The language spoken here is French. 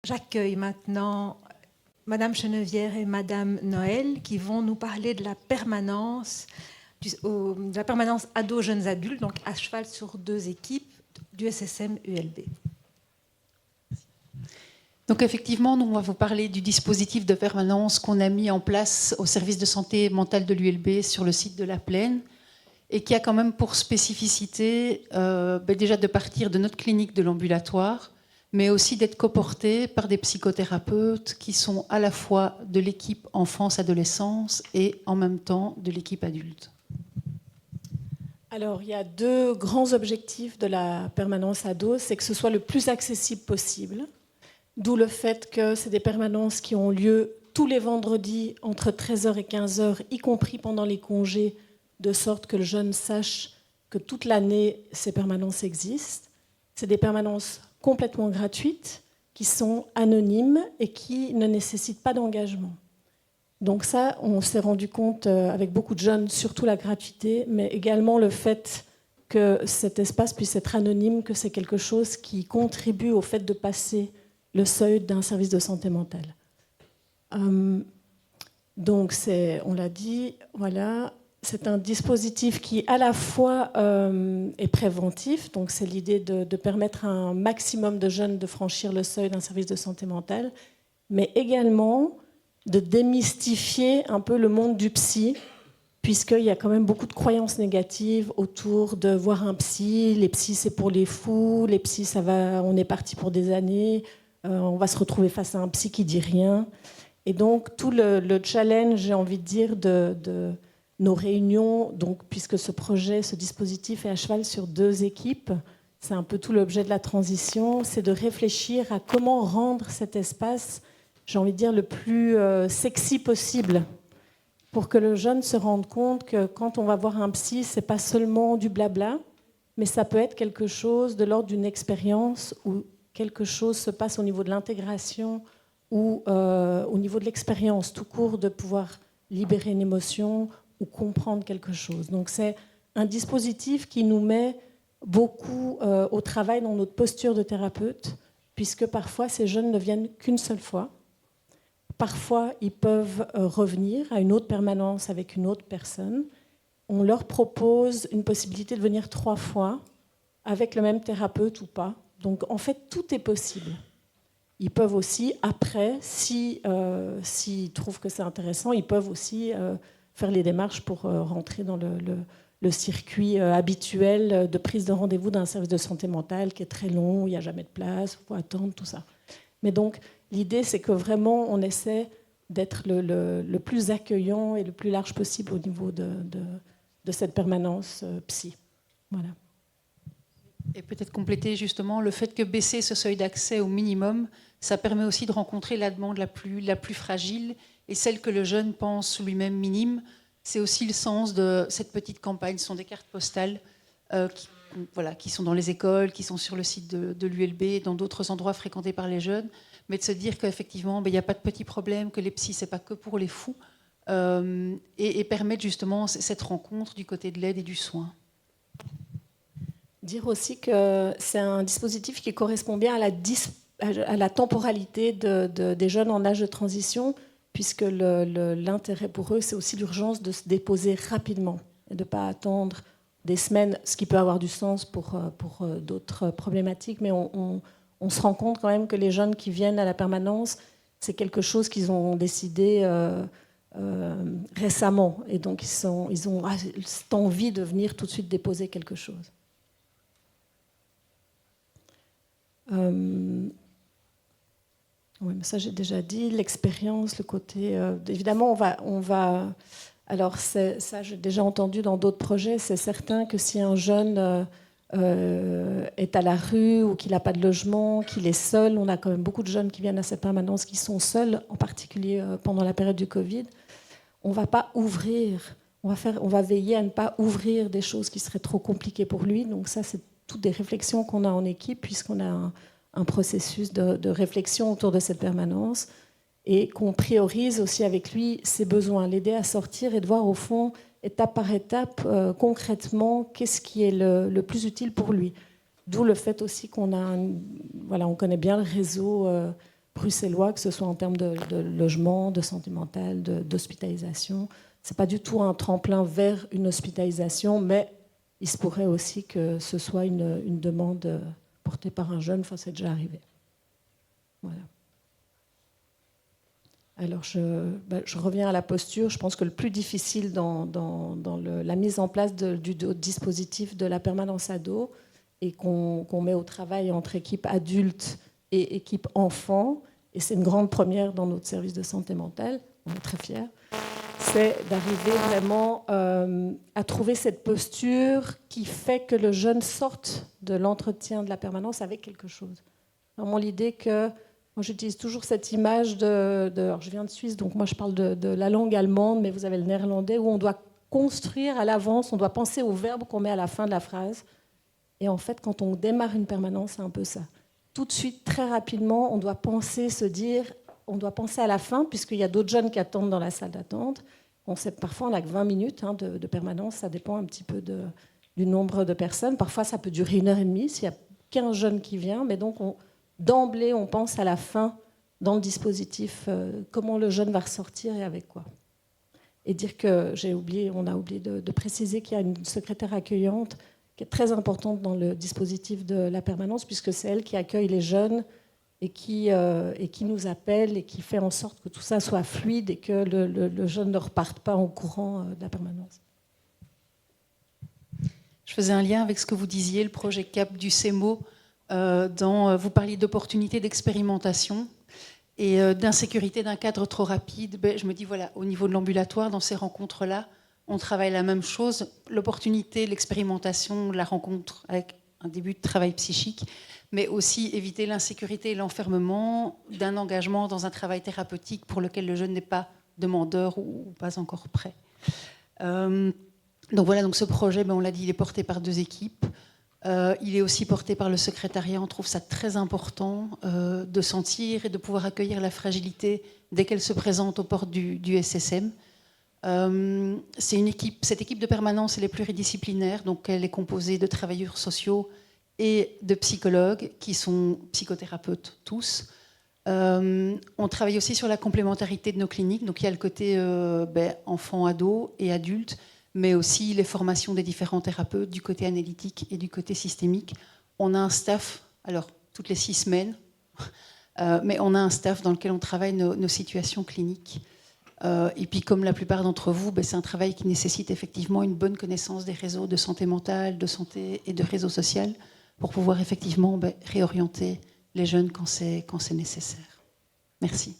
j'accueille maintenant Madame Chenevière et Madame Noël qui vont nous parler de la permanence, ados-jeunes adultes, donc à cheval sur 2 équipes du SSM ULB. Donc effectivement, nous, on va vous parler du dispositif de permanence qu'on a mis en place au service de santé mentale de l'ULB sur le site de La Plaine et qui a quand même pour spécificité déjà de partir de notre clinique de l'ambulatoire, mais aussi d'être coporté par des psychothérapeutes qui sont à la fois de l'équipe enfance-adolescence et en même temps de l'équipe adulte. Alors, il y a 2 grands objectifs de la permanence ado, c'est que ce soit le plus accessible possible. D'où le fait que c'est des permanences qui ont lieu tous les vendredis entre 13h et 15h, y compris pendant les congés, de sorte que le jeune sache que toute l'année, ces permanences existent. C'est des permanences complètement gratuites, qui sont anonymes et qui ne nécessitent pas d'engagement. Donc ça, on s'est rendu compte avec beaucoup de jeunes, surtout la gratuité, mais également le fait que cet espace puisse être anonyme, que c'est quelque chose qui contribue au fait de passer le seuil d'un service de santé mentale. Donc, on l'a dit, voilà, c'est un dispositif qui, à la fois, est préventif. Donc, c'est l'idée de permettre à un maximum de jeunes de franchir le seuil d'un service de santé mentale, mais également de démystifier un peu le monde du psy, puisqu'il y a quand même beaucoup de croyances négatives autour de voir un psy. Les psys, c'est pour les fous. Les psys, ça va, on est parti pour des années. On va se retrouver face à un psy qui dit rien. Et donc, tout le challenge, j'ai envie de dire, de nos réunions, donc, puisque ce projet, ce dispositif est à cheval sur 2 équipes, c'est un peu tout l'objet de la transition, c'est de réfléchir à comment rendre cet espace, j'ai envie de dire, le plus sexy possible, pour que le jeune se rende compte que quand on va voir un psy, c'est pas seulement du blabla, mais ça peut être quelque chose de l'ordre d'une expérience où quelque chose se passe au niveau de l'intégration ou au niveau de l'expérience tout court, de pouvoir libérer une émotion ou comprendre quelque chose. Donc c'est un dispositif qui nous met beaucoup au travail dans notre posture de thérapeute, puisque parfois ces jeunes ne viennent qu'une seule fois. Parfois, ils peuvent revenir à une autre permanence avec une autre personne. On leur propose une possibilité de venir 3 fois avec le même thérapeute ou pas. Donc, en fait, tout est possible. Ils peuvent aussi, après, s'ils trouvent que c'est intéressant, ils peuvent aussi faire les démarches pour rentrer dans le circuit habituel de prise de rendez-vous d'un service de santé mentale qui est très long, où il n'y a jamais de place, il faut attendre, tout ça. Mais donc, l'idée, c'est que vraiment, on essaie d'être le plus accueillant et le plus large possible au niveau de cette permanence psy. Voilà. Et peut-être compléter justement le fait que baisser ce seuil d'accès au minimum, ça permet aussi de rencontrer la demande la plus fragile et celle que le jeune pense lui-même minime. C'est aussi le sens de cette petite campagne. Ce sont des cartes postales qui sont dans les écoles, qui sont sur le site de l'ULB, dans d'autres endroits fréquentés par les jeunes, mais de se dire qu'effectivement, il n'y a pas de petits problèmes, que les psys, ce n'est pas que pour les fous, et permettre justement cette rencontre du côté de l'aide et du soin. Dire aussi que c'est un dispositif qui correspond bien à la temporalité des jeunes en âge de transition, puisque l'intérêt pour eux, c'est aussi l'urgence de se déposer rapidement et de ne pas attendre des semaines, ce qui peut avoir du sens pour d'autres problématiques. Mais on se rend compte quand même que les jeunes qui viennent à la permanence, c'est quelque chose qu'ils ont décidé récemment. Et donc, ils ont cette envie de venir tout de suite déposer quelque chose. Oui, mais ça j'ai déjà dit, l'expérience, le côté... évidemment, on va alors ça j'ai déjà entendu dans d'autres projets, c'est certain que si un jeune est à la rue ou qu'il n'a pas de logement, qu'il est seul, on a quand même beaucoup de jeunes qui viennent à cette permanence qui sont seuls, en particulier pendant la période du Covid, on ne va pas ouvrir, on va veiller à ne pas ouvrir des choses qui seraient trop compliquées pour lui, donc ça c'est toutes des réflexions qu'on a en équipe, puisqu'on a un processus de réflexion autour de cette permanence et qu'on priorise aussi avec lui ses besoins, l'aider à sortir et de voir au fond, étape par étape, concrètement, qu'est-ce qui est le plus utile pour lui. D'où le fait aussi qu'on a on connaît bien le réseau bruxellois, que ce soit en termes de logement, de santé mentale, d'hospitalisation. Ce n'est pas du tout un tremplin vers une hospitalisation, mais il se pourrait aussi que ce soit une demande portée par un jeune, enfin c'est déjà arrivé. Voilà. Alors je reviens à la posture. Je pense que le plus difficile dans la mise en place du dispositif de la permanence ado et qu'on met au travail entre équipe adulte et équipe enfant, et c'est une grande première dans notre service de santé mentale, on est très fiers, c'est d'arriver vraiment à trouver cette posture qui fait que le jeune sorte de l'entretien de la permanence avec quelque chose. Vraiment l'idée que, moi j'utilise toujours cette image alors je viens de Suisse, donc moi je parle de la langue allemande, mais vous avez le néerlandais, où on doit construire à l'avance, on doit penser au verbe qu'on met à la fin de la phrase. Et en fait, quand on démarre une permanence, c'est un peu ça. Tout de suite, très rapidement, on doit penser, on doit penser à la fin, puisqu'il y a d'autres jeunes qui attendent dans la salle d'attente. On sait, parfois, on n'a que 20 minutes de permanence, ça dépend un petit peu du nombre de personnes. Parfois, ça peut durer 1h30 s'il y a 15 jeunes qui viennent, mais donc d'emblée, on pense à la fin dans le dispositif, comment le jeune va ressortir et avec quoi. Et dire que on a oublié de préciser qu'il y a une secrétaire accueillante qui est très importante dans le dispositif de la permanence, puisque c'est elle qui accueille les jeunes et qui nous appelle et qui fait en sorte que tout ça soit fluide et que le jeune ne reparte pas en courant de la permanence. Je faisais un lien avec ce que vous disiez, le projet CAP du CEMO, vous parliez d'opportunités d'expérimentation et d'insécurité d'un cadre trop rapide. Je me dis, voilà, au niveau de l'ambulatoire, dans ces rencontres-là, on travaille la même chose, l'opportunité, l'expérimentation, la rencontre avec un début de travail psychique, mais aussi éviter l'insécurité et l'enfermement d'un engagement dans un travail thérapeutique pour lequel le jeune n'est pas demandeur ou pas encore prêt. Donc voilà, donc ce projet, on l'a dit, il est porté par 2 équipes. Il est aussi porté par le secrétariat. On trouve ça très important de sentir et de pouvoir accueillir la fragilité dès qu'elle se présente aux portes du SSM. Cette équipe de permanence, elle est pluridisciplinaire, donc elle est composée de travailleurs sociaux et de psychologues qui sont psychothérapeutes tous. On travaille aussi sur la complémentarité de nos cliniques, donc il y a le côté enfants, ados et adultes, mais aussi les formations des différents thérapeutes du côté analytique et du côté systémique. On a un staff, alors toutes les 6 semaines, mais on a un staff dans lequel on travaille nos situations cliniques. Et puis, comme la plupart d'entre vous, c'est un travail qui nécessite effectivement une bonne connaissance des réseaux de santé mentale, de santé et de réseau social pour pouvoir effectivement réorienter les jeunes quand c'est nécessaire. Merci.